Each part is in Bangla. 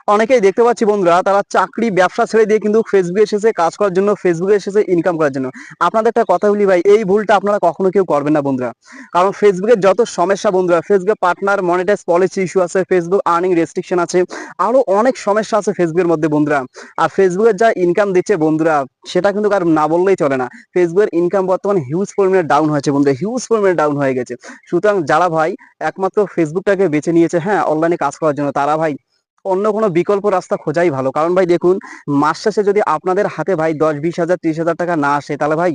অনেকেই দেখতে পাচ্ছি বন্ধুরা, তারা চাকরি ব্যবসা ছেড়ে দিয়ে কিন্তু ফেসবুকে এসেছে কাজ করার জন্য, ফেসবুকে এসেছে ইনকাম করার জন্য। আপনাদের একটা কথা বলি ভাই, এই ভুলটা আপনারা কখনো কেউ করবেন না বন্ধুরা। কারণ ফেসবুকের যত সমস্যা বন্ধুরা, ফেসবুকে পার্টনার মনিটাইজ পলিসি ইস্যু আছে, ফেসবুক আর্নিং রেস্ট্রিকশন আছে, আরো অনেক সমস্যা আছে ফেসবুকের মধ্যে বন্ধুরা। আর ফেসবুকের যা ইনকাম দিচ্ছে বন্ধুরা, সেটা কিন্তু আর না বললেই চলে না। ফেসবুকের ইনকাম বর্তমানে হিউজ পরিমাণে ডাউন হয়েছে বন্ধুরা, হিউজ পরিমাণে ডাউন হয়ে গেছে। সুতরাং যারা ভাই একমাত্র ফেসবুকটাকে বেছে নিয়েছে হ্যাঁ অনলাইনে কাজ করার জন্য, তারা ভাই অন্য কোনো বিকল্প রাস্তা খোঁজাই ভালো। কারণ ভাই দেখুন, মাস শেষে যদি আপনাদের হাতে ভাই 10-20 হাজার 30 হাজার টাকা না আসে, তাহলে ভাই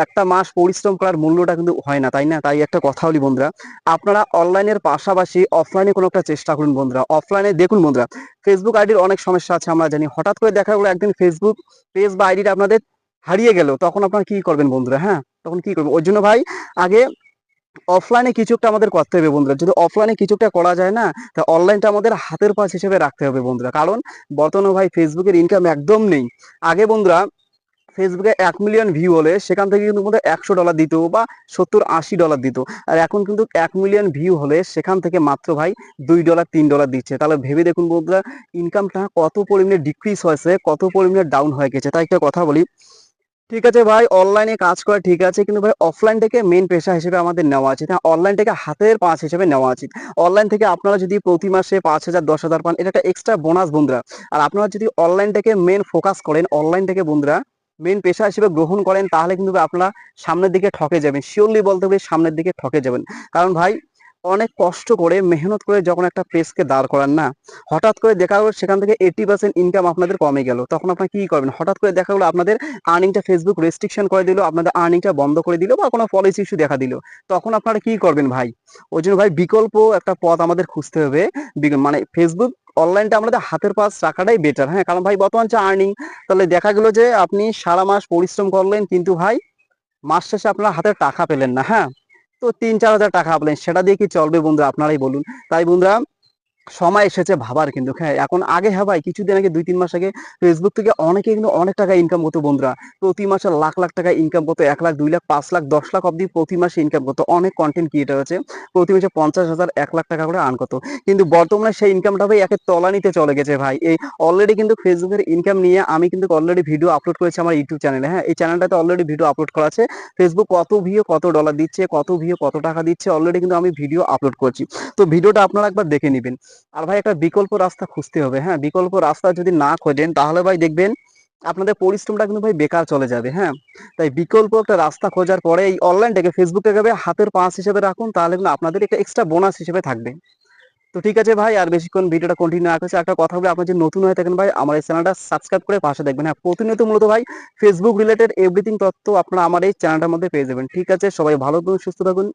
একটা মাস পরিশ্রম করার মূল্যটা কিন্তু হয় না, তাই না? তাই একটা কথা বলি বন্ধুরা, আপনারা অনলাইনের পাশাপাশি অফলাইনে কোনো একটা চেষ্টা করুন বন্ধুরা। অফলাইনে দেখুন বন্ধুরা, ফেসবুক আইডির অনেক সমস্যা আছে আমরা জানি। হঠাৎ করে দেখা গেলো একদিন ফেসবুক পেজ বা আইডিটা আপনাদের হারিয়ে গেল, তখন আপনারা কি করবেন বন্ধুরা? হ্যাঁ, তখন কি করবেন? ওই জন্য ভাই আগে অফলাইনে কিছু একটা আমাদের করতে হবে বন্ধুরা। যদি অফলাইনে কিছু একটা করা যায় না, তা অনলাইনটা আমাদের হাতের কাজ হিসেবে রাখতে হবে বন্ধুরা। কারণ বর্তমানে ভাই ফেসবুকের ইনকাম একদম নেই। আগে বন্ধুরা ফেসবুকে 1 মিলিয়ন ভিউ হলে সেখান থেকে কিন্তু আমাদের $100 দিত বা $70-80 দিত। আর এখন কিন্তু 1 মিলিয়ন ভিউ হলে সেখান থেকে মাত্র ভাই $2-3 দিচ্ছে। তাহলে ভেবে দেখুন বন্ধুরা, ইনকামটা কত পরিমাণে ডিক্রিজ হয়েছে, কত পরিমাণে ডাউন হয়ে গেছে। তাই একটা কথা বলি, ঠিক আছে ভাই, অনলাইনে কাজ করা ঠিক আছে, কিন্তু ভাই অফলাইনটাকে মেন পেশা হিসেবে আমাদের নেওয়া উচিত। হ্যাঁ, অনলাইনটাকে হাতের পাঁচ হিসেবে নেওয়া উচিত। অনলাইন থেকে আপনারা যদি প্রতি মাসে 5,000 10,000 পান, এটা একটা এক্সট্রা বোনাস বন্ধুরা। আর আপনারা যদি অনলাইনটাকে মেন ফোকাস করেন, অনলাইনটাকে বন্ধুরা মেন পেশা হিসেবে গ্রহণ করেন, তাহলে কিন্তু আপনারা সামনের দিকে ঠকে যাবেন। শিওরলি বলতে পারি সামনের দিকে ঠকে যাবেন। কারণ ভাই অনেক কষ্ট করে মেহনত করে যখন একটা পেজকে দাঁড় করান না, হঠাৎ করে দেখা গেলো সেখান থেকে 80% ইনকাম আপনাদের কমে গেল, তখন আপনারা কি করবেন? হঠাৎ করে দেখা গেলো আপনাদের আর্নিংটা ফেসবুক রেস্ট্রিকশন করে দিল, আপনাদের আর্নিংটা বন্ধ করে দিল বা কোনো পলিসি ইস্যু দেখা দিল, তখন আপনারা কি করবেন ভাই? ওই জন্য ভাই বিকল্প একটা পথ আমাদের খুঁজতে হবে। মানে ফেসবুক অনলাইনটা আমাদের হাতের পাশ রাখাটাই বেটার। হ্যাঁ, কারণ ভাই বর্তমান যে আর্নিং, তাহলে দেখা গেলো যে আপনি সারা মাস পরিশ্রম করলেন, কিন্তু ভাই মাস শেষে আপনার হাতে টাকা পেলেন না। হ্যাঁ, তো 3-4 হাজার টাকা পেলেন, সেটা দিয়ে কি চলবে বন্ধুরা? আপনারাই বলুন। তাই বন্ধুরা, সময় এসেছে ভাবার কিন্তু। হ্যাঁ, এখন আগে হ্যাঁ ভাই কিছুদিন আগে 2-3 মাস আগে ফেসবুক থেকে অনেকে কিন্তু অনেক টাকা ইনকাম করতো বন্ধুরা। প্রতি মাসে লাখ লাখ টাকা ইনকাম করতো, 1 লাখ 2 লাখ 5 লাখ 10 লাখ অব্দি প্রতি মাসে ইনকাম করতো। অনেক কন্টেন্ট ক্রিয়েটার আছে প্রতি মাসে 50,000 1 লাখ টাকা করে আর্ন করতো। কিন্তু বর্তমানে সেই ইনকামটা ভাই একের তলানিতে চলে গেছে ভাই। এই অলরেডি কিন্তু ফেসবুকের ইনকাম নিয়ে আমি কিন্তু অলরেডি ভিডিও আপলোড করেছি আমার ইউটিউব চ্যানেলে। হ্যাঁ, এই চ্যানেলটাতে অলরেডি ভিডিও আপলোড করা আছে। ফেসবুক কত ভিউ কত ডলার দিচ্ছে, কত ভিউ কত টাকা দিচ্ছে, অলরেডি কিন্তু আমি ভিডিও আপলোড করছি। তো ভিডিওটা আপনারা একবার দেখে নিবেন। আর ভাই একটা বিকল্প রাস্তা খুঁজতে হবে। হ্যাঁ, বিকল্প রাস্তা যদি না খোঁজেন, তাহলে ভাই দেখবেন আপনাদের পরিশ্রমটা কিন্তু ভাই বেকার চলে যাবে। হ্যাঁ, তাই বিকল্প একটা রাস্তা খোঁজার পরে এই অনলাইনটাকে ফেসবুকটাকে ভাই হাতের পাঁচ হিসেবে রাখুন, তাহলে কিন্তু আপনাদের একটা এক্সট্রা বোনাস হিসেবে থাকবে। তো ঠিক আছে ভাই, আর বেশিক্ষণ ভিডিওটা কন্টিনিউ না করছি, একটা কথা বলে, আপনি যদি নতুন হয়ে থাকেন ভাই আমার এই চ্যানেলটা সাবস্ক্রাইব করে পাশে দেখবেন। হ্যাঁ, প্রতিনিয়ত মূলত ভাই ফেসবুক রিলেটেড এভরিথিং তথ্য আপনারা আমার এই চ্যানেলটার মধ্যে পেয়ে যাবেন। ঠিক আছে, সবাই ভালো থাকুন, সুস্থ থাকুন।